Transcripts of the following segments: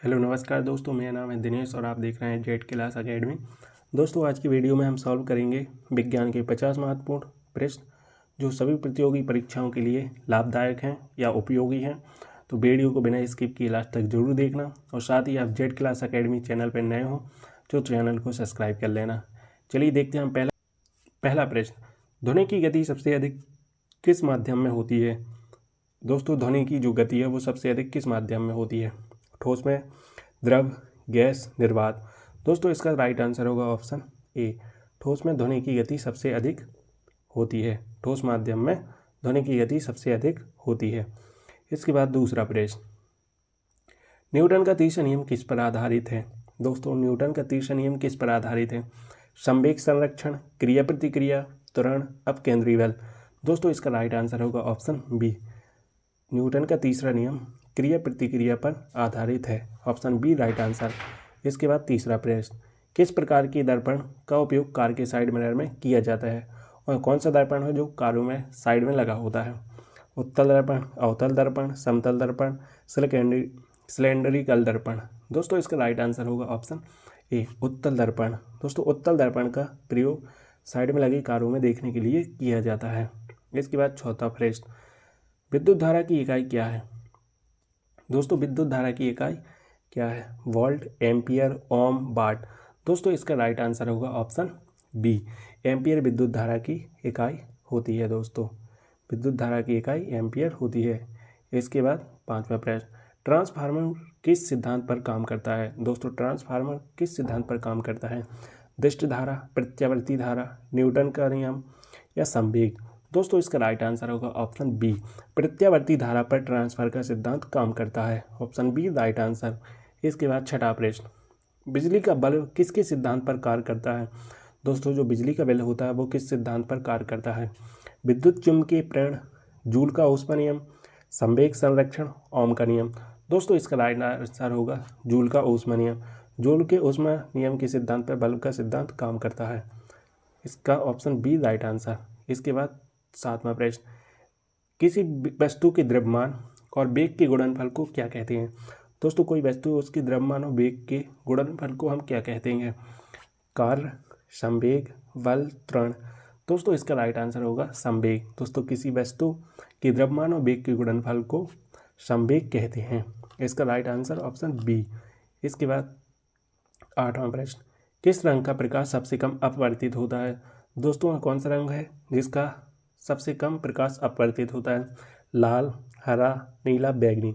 Hello नमस्कार दोस्तों, मेरा नाम है दिनेश और आप देख रहे हैं जेड क्लास एकेडमी। दोस्तों आज की वीडियो में हम सॉल्व करेंगे विज्ञान के 50 महत्वपूर्ण प्रश्न जो सभी प्रतियोगी परीक्षाओं के लिए लाभदायक हैं या उपयोगी हैं। तो वीडियो को बिना स्किप किए लास्ट तक जरूर देखना और साथ ही आप जेड क्लास एकेडमी चैनल पर नए हो तो चैनल को सब्सक्राइब कर लेना। चलिए देखते हैं हम पहला प्रश्न, ध्वनि की गति सबसे अधिक किस माध्यम में होती है। दोस्तों ध्वनि की जो गति है वो सबसे अधिक किस माध्यम में होती है, ठोस में, द्रव, गैस, निर्वात। दोस्तों इसका राइट आंसर होगा ऑप्शन ए, ठोस में ध्वनि की गति सबसे अधिक होती है। ठोस माध्यम में ध्वनि की गति सबसे अधिक होती है। इसके बाद दूसरा प्रश्न, न्यूटन का तीसरा नियम किस पर आधारित है। दोस्तों न्यूटन का तीसरा नियम किस पर आधारित है, संवेग संरक्षण, क्रिया प्रतिक्रिया, त्वरण, अपकेंद्री बल। दोस्तों इसका राइट आंसर होगा ऑप्शन बी, न्यूटन का तीसरा नियम क्रिया प्रतिक्रिया पर आधारित है। Option B right answer. इसके बाद तीसरा प्रश्न, किस प्रकार के दर्पण का उपयोग कार के साइड मिरर में किया जाता है और कौन सा दर्पण है जो कारों में साइड में लगा होता है। उत्तल दर्पण, अवतल दर्पण, समतल दर्पण, सिलेंडरिकल दर्पण। दोस्तों इसका राइट आंसर होगा ऑप्शन ए, उत्तल दर्पण। दोस्तों उत्तल दर्पण का प्रयोग साइड में लगी कारों में देखने के लिए किया जाता है। इसके बाद चौथा प्रश्न, विद्युत धारा की इकाई क्या है। दोस्तों विद्युत धारा की इकाई क्या है, वोल्ट, एम्पियर, ओम, वाट। दोस्तों इसका राइट आंसर होगा ऑप्शन बी, एम्पियर विद्युत धारा की इकाई होती है। दोस्तों विद्युत धारा की इकाई एम्पियर होती है। इसके बाद पांचवा प्रश्न, ट्रांसफार्मर किस सिद्धांत पर काम करता है। दोस्तों ट्रांसफार्मर किस सिद्धांत पर काम करता है, दृष्ट धारा, प्रत्यावर्ती धारा, न्यूटन का नियम या संवेग। दोस्तों इसका राइट आंसर होगा ऑप्शन बी, प्रत्यावर्ती धारा पर ट्रांसफर का सिद्धांत काम करता है। Option B right answer. इसके बाद छठा प्रश्न, बिजली का बल्ब किसके सिद्धांत पर कार्य करता है। दोस्तों जो बिजली का बल्ब होता है वो किस सिद्धांत पर कार्य करता है, विद्युत चुम्बकीय प्रेरण, जूल का ऊष्मा नियम, संवेग संरक्षण, ओम का नियम। दोस्तों इसका राइट आंसर होगा जूल का ऊष्मा नियम। जूल के ऊष्मा नियम के सिद्धांत पर बल्ब का सिद्धांत काम करता है। इसका ऑप्शन बी राइट आंसर। इसके बाद सातवां प्रश्न, किसी वस्तु के द्रव्यमान और वेग के गुणनफल को क्या कहते हैं। दोस्तों कोई वस्तु उसके द्रव्यमान और वेग के गुणनफल को हम क्या कहते हैं, कार्य, संवेग, बल, त्वरण। दोस्तों इसका राइट आंसर होगा संवेग। दोस्तों किसी वस्तु के द्रव्यमान और वेग के गुणनफल को संवेग कहते हैं। इसका राइट आंसर ऑप्शन बी। इसके बाद आठवां प्रश्न, किस रंग का प्रकाश सबसे कम अपवर्तित होता है। दोस्तों कौन सा रंग है जिसका सबसे कम प्रकाश अपवर्तित होता है, लाल, हरा, नीला, बैंगनी।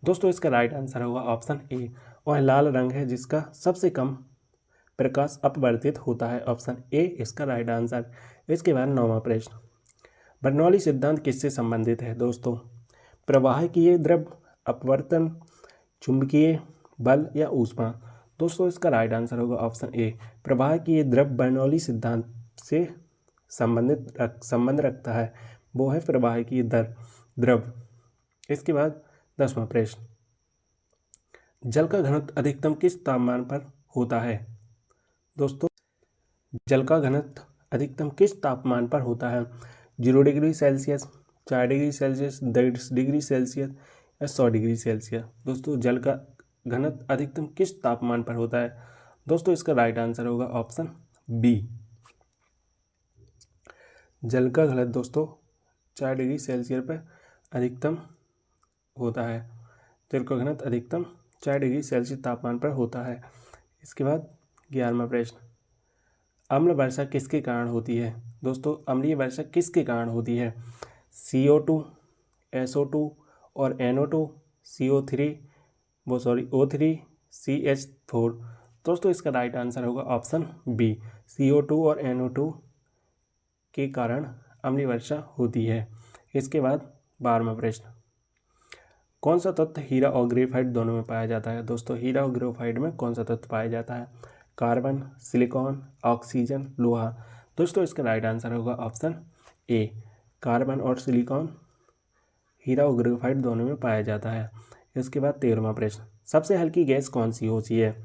दोस्तों इसका राइट आंसर होगा ऑप्शन ए, वह लाल रंग है जिसका सबसे कम प्रकाश अपवर्तित होता है। ऑप्शन ए इसका राइट आंसर। इसके बाद नौवां प्रश्न, बर्नौली सिद्धांत किससे संबंधित है। दोस्तों प्रवाहकीय द्रव, अपवर्तन, चुंबकीय बल या ऊष्मा। दोस्तों इसका राइट आंसर होगा ऑप्शन ए, प्रवाहकीय द्रव बर्नौली सिद्धांत से संबंध रखता है, वो है प्रवाहकीय द्रव। इसके बाद 10वां प्रश्न, जल का घनत्व अधिकतम किस तापमान पर होता है। दोस्तों जल का घनत्व अधिकतम किस तापमान पर होता है, 0 degree Celsius, 4 degree Celsius, 10 degree Celsius या 100 डिग्री सेल्सियस। दोस्तों जल का घनत्व अधिकतम किस तापमान पर होता है। दोस्तों इसका राइट आंसर होगा ऑप्शन बी, जल का घनत्व दोस्तों 4 डिग्री सेल्सियस पर अधिकतम होता है। जल का घनत्व अधिकतम 4 डिग्री सेल्सियस तापमान पर होता है। इसके बाद 11वां प्रश्न, अम्ल वर्षा किसके कारण होती है। दोस्तों अम्लीय वर्षा किसके कारण होती है, CO2, SO2 और NO2, O3, CH4। दोस्तों इसका राइट आंसर होगा ऑप्शन बी, CO2 और NO2 के कारण अम्लीय वर्षा होती है। इसके बाद 12वां प्रश्न, कौन सा तत्व हीरा और ग्रेफाइट दोनों में पाया जाता है। दोस्तों हीरा और ग्रेफाइट में कौन सा तत्व पाया जाता है, कार्बन, सिलिकॉन, ऑक्सीजन, लोहा। दोस्तों इसका राइट आंसर होगा ऑप्शन ए, कार्बन और सिलिकॉन हीरा और ग्रेफाइट दोनों में पाया जाता है। इसके बाद 13वां प्रश्न, सबसे हल्की गैस कौन सी होती है,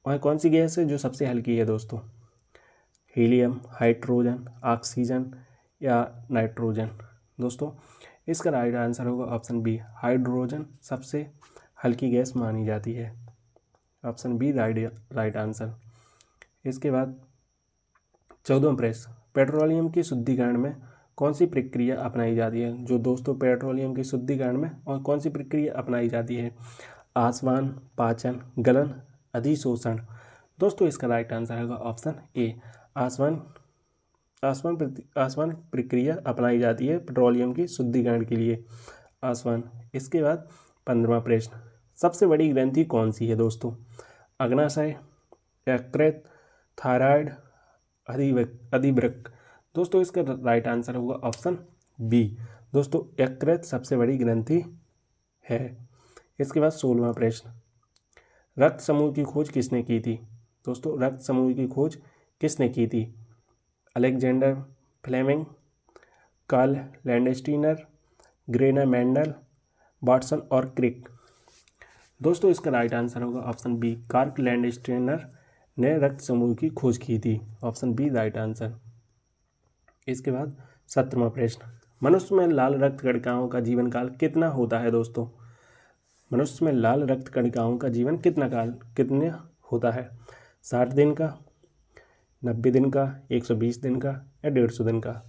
वह कौन सी गैस है जो सबसे हल्की है। दोस्तों हीलियम, हाइड्रोजन, ऑक्सीजन या नाइट्रोजन। दोस्तों इसका राइट आंसर होगा ऑप्शन बी, हाइड्रोजन सबसे हल्की गैस मानी जाती है। Option B right answer. इसके बाद 14वां प्रश्न, पेट्रोलियम के शुद्धिकरण में कौन सी प्रक्रिया अपनाई जाती है? जो दोस्तों पेट्रोलियम के शुद्धिकरण में और कौन सी प्रक्रिया अपनाई जाती है? आसवन, पाचन, गलन, अधिशोषण। दोस्तों इसका राइट आंसर होगा ऑप्शन ए, आसवन प्रक्रिया अपनाई जाती है पेट्रोलियम के शुद्धिकरण के लिए, आसवन। इसके बाद 15वां प्रश्न, सबसे बड़ी ग्रंथि कौन सी है दोस्तों? अग्नाशय, यकृत, थायराइड, अधिवृक्क। दोस्तों इसका राइट आंसर होगा ऑप्शन बी, दोस्तों यकृत सबसे बड़ी ग्रंथि है। इसके बाद 16वां प्रश्न, रक्त समूह की खोज किसने की थी? दोस्तों रक्त समूह की खोज किसने की थी? Alexander Fleming, Karl Landsteiner, Gregor Mendel, Watson और क्रिक। दोस्तों इसका राइट आंसर होगा ऑप्शन बी, कार्ल लैंडस्टीनर ने रक्त समूह की खोज की थी, ऑप्शन बी राइट आंसर। इसके बाद 17वां प्रश्न, मनुष्य में लाल रक्त कणिकाओं का जीवन काल कितना होता है? दोस्तों मनुष्य में लाल रक्त कणिकाओं का जीवन कितने होता है? 60 दिन का, 90 दिन का, 120 दिन का या 150 दिन का?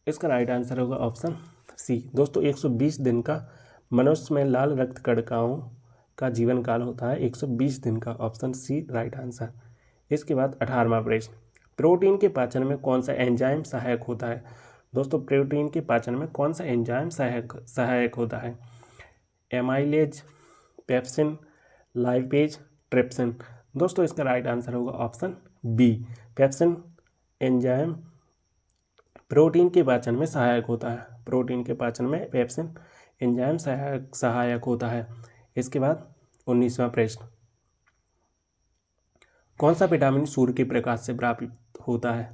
इसका राइट आंसर होगा ऑप्शन सी, दोस्तों 120 दिन का मनुष्य में लाल रक्त कणिकाओं का जीवन काल होता है, 120 दिन का, ऑप्शन सी राइट आंसर। इसके बाद 18वां प्रश्न, प्रोटीन के पाचन में कौन सा एंजाइम सहायक होता है? दोस्तों प्रोटीन के पाचन में कौन सा एंजाइम सहायक होता है? Amylase, pepsin, lipase, trypsin. दोस्तों इसका राइट आंसर होगा option B, pepsin enzyme protein के पाचन में सहायक होता है, प्रोटीन के पाचन में पेप्सिन एंजाइम सहायक होता है। इसके बाद 19वां प्रश्न, कौन सा विटामिन सूर्य के प्रकाश से प्राप्त होता है?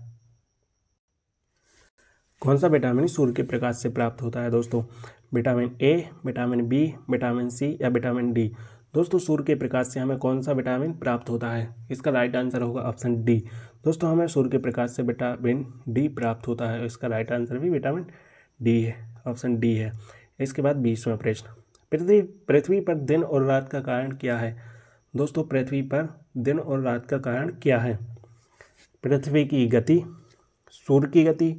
कौन सा विटामिन सूर्य के प्रकाश से प्राप्त होता है? दोस्तों vitamin A, vitamin B, vitamin C या विटामिन डी? दोस्तों सूर्य के प्रकाश से हमें कौन सा विटामिन प्राप्त होता है? इसका राइट आंसर होगा ऑप्शन डी, दोस्तों हमें सूर्य के प्रकाश से विटामिन डी प्राप्त होता है, इसका राइट आंसर भी विटामिन डी है, ऑप्शन डी है। इसके बाद 20वां प्रश्न, पृथ्वी पर दिन और रात का कारण क्या है? दोस्तों पृथ्वी पर दिन और रात का कारण क्या है? पृथ्वी की गति, सूर्य की गति,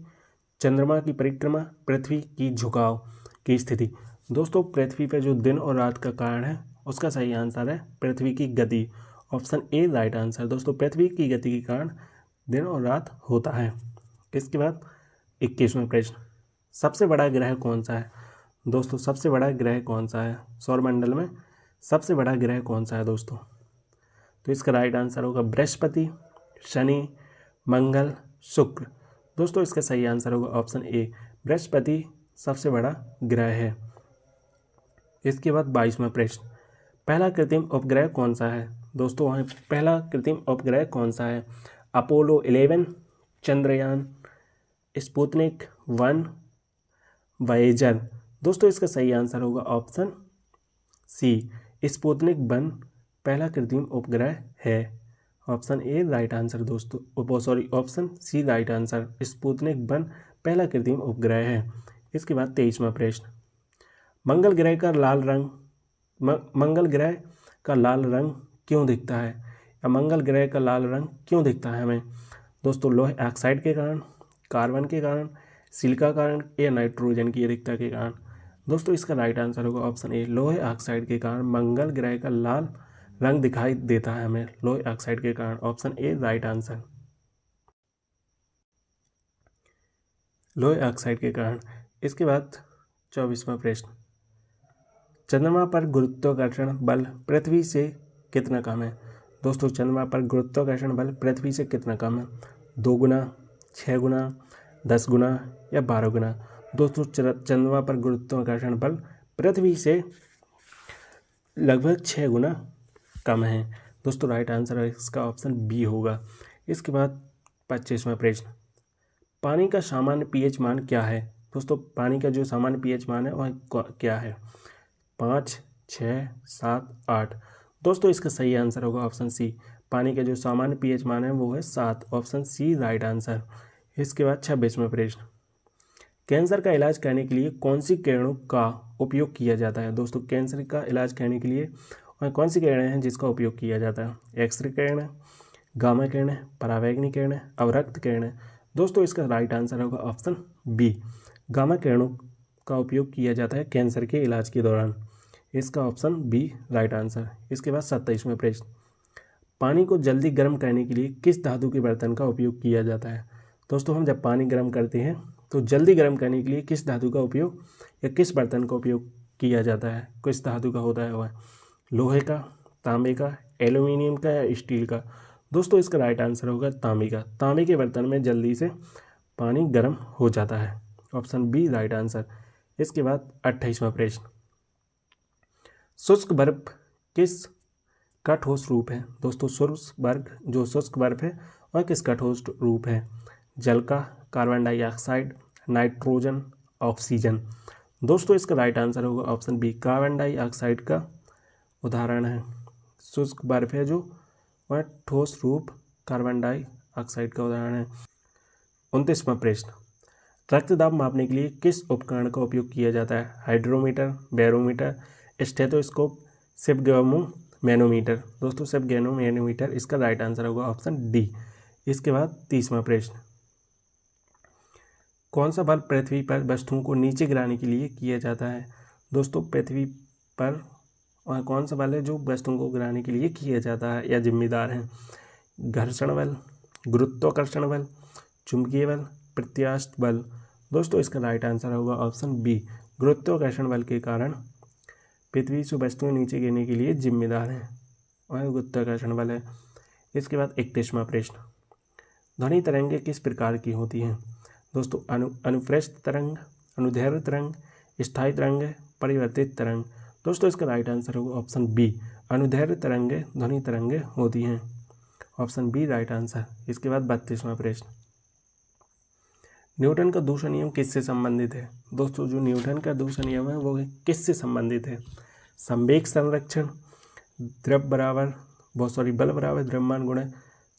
चंद्रमा की परिक्रमा, पृथ्वी की झुकाव की स्थिति। दोस्तों पृथ्वी पर जो दिन और रात का कारण है उसका सही आंसर है पृथ्वी की गति, ऑप्शन ए राइट आंसर। दोस्तों पृथ्वी की गति के कारण दिन और रात होता है। इसके बाद 21वां प्रश्न, सबसे बड़ा ग्रह कौन सा है? दोस्तों सबसे बड़ा ग्रह कौन सा है? सौरमंडल में सबसे बड़ा ग्रह कौन सा है दोस्तों? तो इसका राइट आंसर होगा बृहस्पति, शनि, मंगल, शुक्र। दोस्तों इसका सही आंसर होगा ऑप्शन ए, बृहस्पति सबसे बड़ा ग्रह है। इसके बाद 22वां प्रश्न, पहला कृत्रिम उपग्रह कौन सा है? दोस्तों वहाँ पहला कृत्रिम उपग्रह कौन सा है? Apollo 11, Chandrayaan, Sputnik 1, Voyager. दोस्तों इसका सही आंसर होगा ऑप्शन सी, स्पुतनिक 1 पहला कृत्रिम उपग्रह है, ऑप्शन ए राइट आंसर दोस्तों, option C right answer, Sputnik 1 पहला कृत्रिम उपग्रह है। इसके बाद 23वां प्रश्न, मंगल ग्रह का लाल रंग क्यों दिखता है? या मंगल ग्रह का लाल रंग क्यों दिखता है हमें? दोस्तों लोहे ऑक्साइड के कारण, कार्बन के कारण, सिलिका कारण या नाइट्रोजन की अधिकता के कारण? दोस्तों इसका राइट आंसर होगा ऑप्शन ए, लोहे ऑक्साइड के कारण मंगल ग्रह का लाल रंग दिखाई देता है हमें, लोहे ऑक्साइड के कारण, ऑप्शन ए राइट आंसर, लोहे ऑक्साइड के कारण। इसके बाद 24वां प्रश्न, चंद्रमा पर गुरुत्वाकर्षण बल पृथ्वी से कितना कम है? दोस्तों चंद्रमा पर गुरुत्वाकर्षण बल पृथ्वी से कितना कम है? 2 गुना, 6 गुना, 10 गुना या 12 गुना? दोस्तों चंद्रमा पर गुरुत्वाकर्षण बल पृथ्वी से लगभग 6 गुना कम है। दोस्तों राइट आंसर इसका ऑप्शन बी होगा। इसके बाद 25वां प्रश्न, पानी का सामान्य पीएच मान क्या है? दोस्तों पानी का जो सामान्य पीएच मान है वह क्या है? 5, 6, 7, 8? दोस्तों इसका सही आंसर होगा ऑप्शन सी, पानी का जो सामान्य पीएच मान है वो है 7, ऑप्शन सी राइट आंसर। इसके बाद 26वां प्रश्न, कैंसर का इलाज करने के लिए कौन सी किरणों का उपयोग किया जाता है? दोस्तों कैंसर का इलाज करने के लिए वह कौन सी किरणें हैं जिसका उपयोग किया जाता है? एक्सरे किरणें, गामा किरणें, परावैंगनी किरणें, अवरक्त किरणें। दोस्तों इसका राइट आंसर होगा ऑप्शन बी, गामा किरणों का उपयोग किया जाता है कैंसर के इलाज के दौरान। इसका ऑप्शन बी राइट आंसर। इसके बाद 27वां प्रश्न, पानी को जल्दी गर्म करने के लिए किस धातु के बर्तन का उपयोग किया जाता है? दोस्तों हम जब पानी गर्म करते हैं तो जल्दी गर्म करने के लिए किस धातु का उपयोग या किस बर्तन का उपयोग किया जाता है? किस धातु का होता है वह? लोहे का, तांबे का, एल्यूमिनियम का या स्टील का? दोस्तों इसका राइट आंसर होगा तांबे का। तांबे के बर्तन में जल्दी से पानी गर्म हो जाता है। Option B right answer. इसके बाद 28वां प्रश्न, शुष्क बर्फ किस का ठोस रूप है? दोस्तों शुष्क बर्फ है वह किसका ठोस रूप है? जल का, कार्बन डाइऑक्साइड, नाइट्रोजन, ऑक्सीजन? दोस्तों इसका राइट आंसर होगा ऑप्शन बी, कार्बन डाइऑक्साइड का उदाहरण है। शुष्क बर्फ है जो वह ठोस रूप कार्बन डाइऑक्साइड का उदाहरण है। 29वां प्रश्न, रक्तदाब मापने के लिए किस उपकरण का उपयोग किया जाता है? Hydrometer, barometer, stethoscope, sphygmomanometer? दोस्तों सिपगेमो मैनोमीटर इसका राइट आंसर होगा ऑप्शन डी। इसके बाद 30वां प्रश्न, कौन सा बल पृथ्वी पर वस्तुओं को नीचे गिराने के लिए किया जाता है? दोस्तों पृथ्वी पर वह कौन सा बल है जो वस्तुओं को गिराने के लिए किया जाता है या जिम्मेदार है? घर्षण बल, गुरुत्वाकर्षण बल, चुंबकीय बल, प्रत्यास्थ बल? दोस्तों इसका राइट आंसर होगा ऑप्शन बी, गुरुत्वाकर्षण बल के कारण पृथ्वी से वस्तुएं नीचे गिरने के लिए जिम्मेदार हैं, वह गुरुत्वाकर्षण बल है। इसके बाद 31वां प्रश्न, ध्वनि तरंगें किस प्रकार की होती हैं? दोस्तों अनुप्रस्थ तरंग, अनुदैर्घ्य तरंग, स्थायी तरंग, परिवर्तित तरंग? दोस्तों इसका राइट आंसर होगा ऑप्शन बी, अनुदैर्घ्य तरंगें ध्वनि तरंगें होती हैं। Option B right answer. इसके बाद 32वां प्रश्न, न्यूटन का दूसरा नियम किससे संबंधित है? दोस्तों जो न्यूटन का दूसरा नियम है वो किससे संबंधित है? संवेग संरक्षण, बल बराबर द्रव्यमान गुणा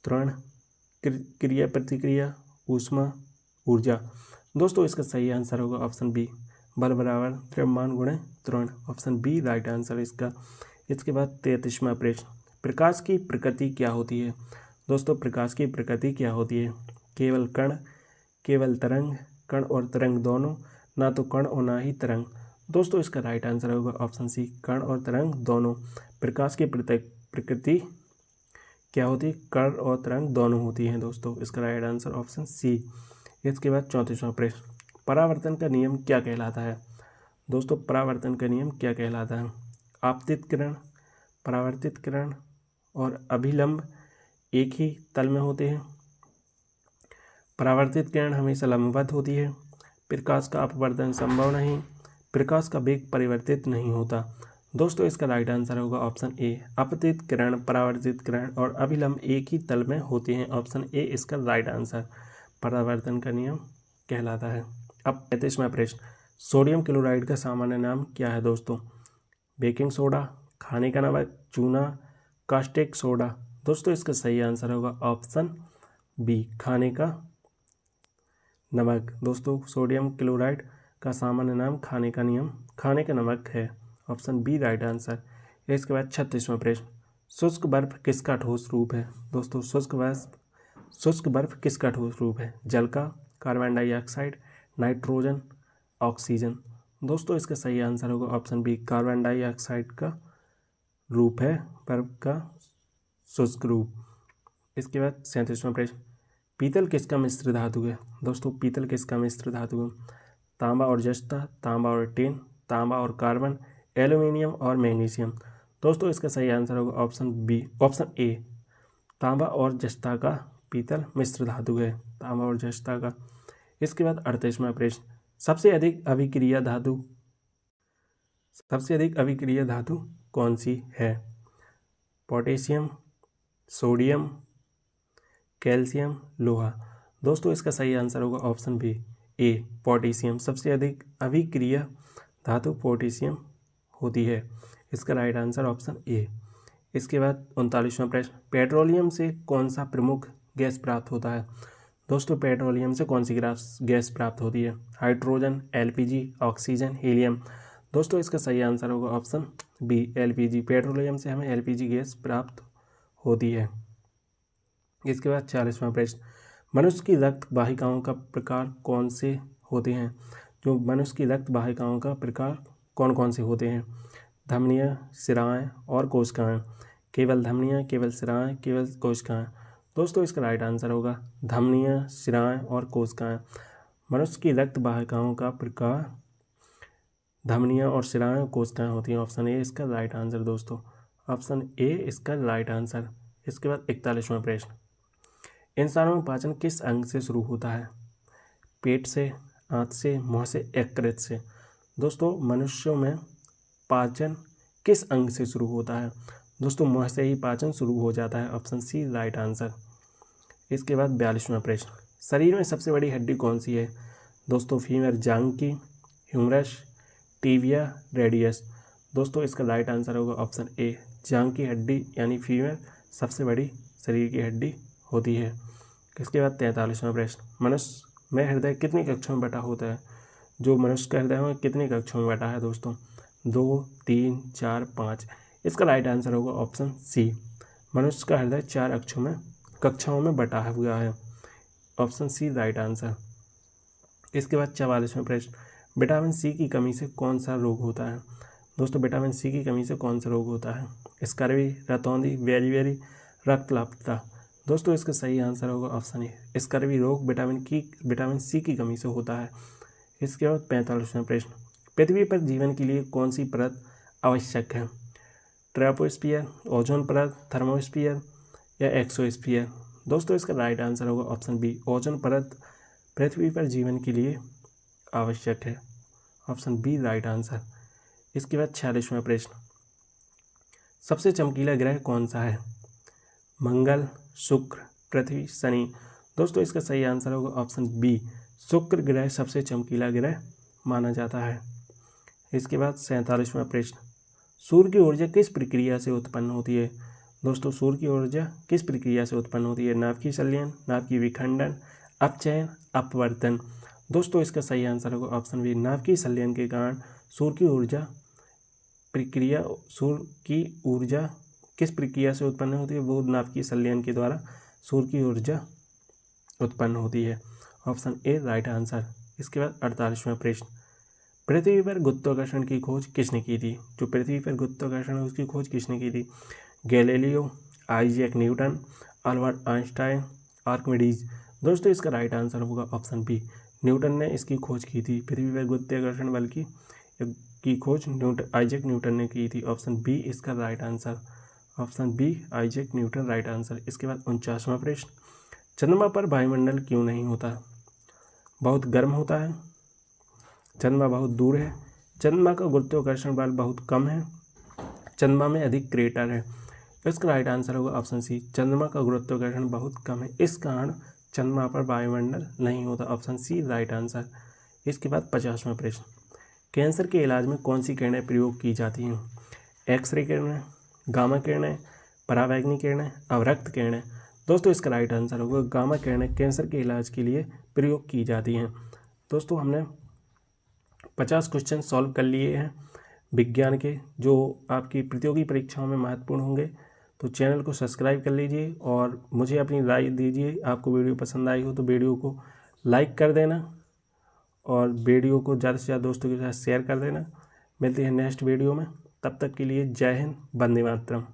त्वरण, क्रिया प्रतिक्रिया, ऊष्मा ऊर्जा? दोस्तों इसका सही आंसर होगा ऑप्शन बी, बल बराबर द्रव्यमान गुणा त्वरण। ऑप्शन बी राइट आंसर इसका। इसके बाद 33वां प्रश्न, प्रकाश की प्रकृति क्या होती है? दोस्तों प्रकाश की प्रकृति क्या होती है? केवल कण, केवल तरंग, कण और तरंग दोनों, ना तो कण और ना ही तरंग? दोस्तों इसका राइट आंसर होगा ऑप्शन सी, कण और तरंग दोनों। प्रकाश की प्रकृति क्या होती है? कण और तरंग दोनों होती हैं दोस्तों। इसका राइट आंसर ऑप्शन सी। इसके बाद 34वां प्रश्न, परावर्तन का नियम क्या कहलाता है? दोस्तों परावर्तन का नियम क्या कहलाता है? आपतित किरण, परावर्तित किरण और अभिलंब एक ही तल में होते हैं। परावर्तित किरण हमेशा लंबवत होती है। प्रकाश का अपवर्तन संभव नहीं। प्रकाश का वेग परिवर्तित नहीं होता। दोस्तों इसका राइट आंसर होगा ऑप्शन ए, अपतित किरण, परावर्तित किरण और अभिलंब एक ही तल में होते हैं। ऑप्शन ए इसका राइट आंसर परावर्तन का नियम कहलाता है। अब 35वां प्रश्न, सोडियम क्लोराइड का सामान्य नाम क्या है? दोस्तों बेकिंग सोडा, खाने का नमक, चूना, कास्टिक सोडा? दोस्तों इसका सही आंसर होगा ऑप्शन बी, खाने का नमक। दोस्तों सोडियम क्लोराइड का सामान्य नाम खाने का नमक है। Option B right answer. इसके बाद 36वां प्रश्न, शुष्क बर्फ किसका ठोस रूप है? दोस्तों शुष्क बर्फ किसका ठोस रूप है? जल का, कार्बन डाइऑक्साइड, नाइट्रोजन, ऑक्सीजन? दोस्तों इसका सही आंसर होगा ऑप्शन बी, कार्बन डाइऑक्साइड का रूप है बर्फ का शुष्क रूप। इसके बाद 37वां प्रश्न, पीतल किसका मिश्र धातु है? दोस्तों पीतल किसका मिश्र धातु है? तांबा और जस्ता, तांबा और टिन, तांबा और कार्बन, एल्यूमिनियम और मैग्नीशियम? दोस्तों इसका सही आंसर होगा ऑप्शन ए, तांबा और जस्ता का पीतल मिश्र धातु है, तांबा और जस्ता का। इसके बाद 38वां प्रश्न, सबसे अधिक अभिक्रिया धातु कौन सी है? पोटेशियम, सोडियम, कैल्शियम, लोहा? दोस्तों इसका सही आंसर होगा ऑप्शन बी, ए, पोटेशियम। सबसे अधिक अभिक्रिया धातु पोटेशियम होती है। इसका राइट आंसर ऑप्शन ए। इसके बाद 39वां प्रश्न, पेट्रोलियम से कौन सा प्रमुख गैस प्राप्त होता है? दोस्तों पेट्रोलियम से कौन सी गैस प्राप्त होती है? Hydrogen, LPG, oxygen, helium? दोस्तों इसका सही आंसर होगा ऑप्शन बी एलपीजी, पेट्रोलियम से हमें एलपीजी गैस प्राप्त होती है। इसके बाद 40वां प्रश्न, मनुष्य की रक्त वाहिकाओं का प्रकार कौन से होते हैं? जो मनुष्य की रक्त वाहिकाओं का प्रकार कौन कौन से होते हैं? धमनियाँ, शिराएँ और कोशिकाएँ। केवल धमनियाँ, केवल शिराएँ, केवल कोशिकाएँ। दोस्तों इसका राइट आंसर होगा धमनियाँ, शिराएँ और कोशिकाएँ। मनुष्य की रक्त वाहिकाओं का प्रकार धमनियाँ और शिराएँ और कोशिकाएँ होती हैं। ऑप्शन ए इसका राइट आंसर दोस्तों, ऑप्शन ए इसका राइट आंसर। इसके बाद 41वां प्रश्न, इंसानों में पाचन किस अंग से शुरू होता है? पेट से, आंत से, मुँह से, यकृत से। दोस्तों मनुष्यों में पाचन किस अंग से शुरू होता है? दोस्तों मुँह से ही पाचन शुरू हो जाता है। Option C right answer. इसके बाद 42वां प्रश्न, शरीर में सबसे बड़ी हड्डी कौन सी है? दोस्तों फीमर जांघ की, ह्यूमरस, टिबिया, रेडियस। दोस्तों इसका राइट आंसर होगा ऑप्शन ए, जांघ की हड्डी यानी फीमर सबसे बड़ी शरीर की हड्डी होती है। इसके बाद 43वां प्रश्न, मनुष्य में हृदय कितनी कक्षों में बटा होता है? जो मनुष्य का हृदय है कितनी कक्षों में बटा है दोस्तों? 2, 3, 4, 5। इसका राइट आंसर होगा ऑप्शन सी, मनुष्य का हृदय 4 कक्षाओं में बटा हुआ है। Option C right answer. इसके बाद 44वां प्रश्न, विटामिन सी की कमी से कौन सा रोग होता है? दोस्तों विटामिन सी की कमी से कौन सा रोग होता है? स्कर्वी, रतौंधी, बेरी, रक्तलापता। दोस्तों इसका सही आंसर होगा ऑप्शन ए, स्कर्वी रोग विटामिन सी की कमी से होता है। इसके बाद 45वां प्रश्न, पृथ्वी पर जीवन के लिए कौन सी परत आवश्यक है? ट्रोपोस्फियर, ओजोन परत, थर्मोस्फियर या एक्सोस्फियर। दोस्तों इसका राइट आंसर होगा ऑप्शन बी, ओजोन परत पृथ्वी पर जीवन के लिए आवश्यक है। Option B right answer. इसके बाद 46वां प्रश्न, सबसे चमकीला ग्रह कौन सा है? मंगल, शुक्र, पृथ्वी, शनि। दोस्तों इसका सही आंसर होगा ऑप्शन बी, शुक्र ग्रह सबसे चमकीला ग्रह माना जाता है। इसके बाद 47वां प्रश्न, सूर्य की ऊर्जा किस प्रक्रिया से उत्पन्न होती है? दोस्तों सूर्य की ऊर्जा किस प्रक्रिया से उत्पन्न होती है? नाभिकीय संलयन, नाभिकीय विखंडन, अपचयन, अपवर्तन। दोस्तों इसका सही आंसर होगा ऑप्शन बी, नाभिकीय संलयन के कारण सूर्य की ऊर्जा किस प्रक्रिया से उत्पन्न होती है? वो नाभिकीय संलयन के द्वारा सूर्य की ऊर्जा उत्पन्न होती है। Option A right answer. इसके बाद 48वां प्रश्न, पृथ्वी पर गुरुत्वाकर्षण की खोज किसने की थी? जो पृथ्वी पर गुरुत्वाकर्षण है उसकी खोज किसने की थी? Galileo, Isaac Newton, Albert Einstein, Archimedes. दोस्तों इसका राइट आंसर होगा ऑप्शन बी, न्यूटन ने इसकी खोज की थी। पृथ्वी पर गुरुत्वाकर्षण बल की खोज आइजैक न्यूटन ने की थी। ऑप्शन बी इसका right answer. Option B Isaac Newton right answer. इसके बाद 49वां प्रश्न, चंद्रमा पर वायुमंडल क्यों नहीं होता? बहुत गर्म होता है, चंद्रमा बहुत दूर है, चंद्रमा का गुरुत्वाकर्षण बल बहुत कम है, चंद्रमा में अधिक क्रेटर है। इसका राइट आंसर होगा ऑप्शन सी, चंद्रमा का गुरुत्वाकर्षण बहुत कम है, इस कारण चंद्रमा पर वायुमंडल नहीं होता। Option C right answer. इसके बाद 50वां प्रश्न, कैंसर के इलाज में कौन सी किरणें प्रयोग की जाती हैं? एक्सरे किरणें, गामा किरणें, पराबैंगनी किरणें, अवरक्त किरणें। दोस्तों इसका राइट आंसर होगा गामा किरणें कैंसर के इलाज के लिए प्रयोग की जाती हैं। दोस्तों हमने 50 क्वेश्चन सॉल्व कर लिए हैं विज्ञान के, जो आपकी प्रतियोगी परीक्षाओं में महत्वपूर्ण होंगे। तो चैनल को सब्सक्राइब कर लीजिए और मुझे अपनी राय दीजिए। आपको वीडियो पसंद आई हो तो वीडियो को लाइक कर देना और वीडियो को ज़्यादा से ज़्यादा दोस्तों के साथ शेयर कर देना। मिलते हैं नेक्स्ट वीडियो में, तब तक के लिए जय हिंद, वंदे मातरम।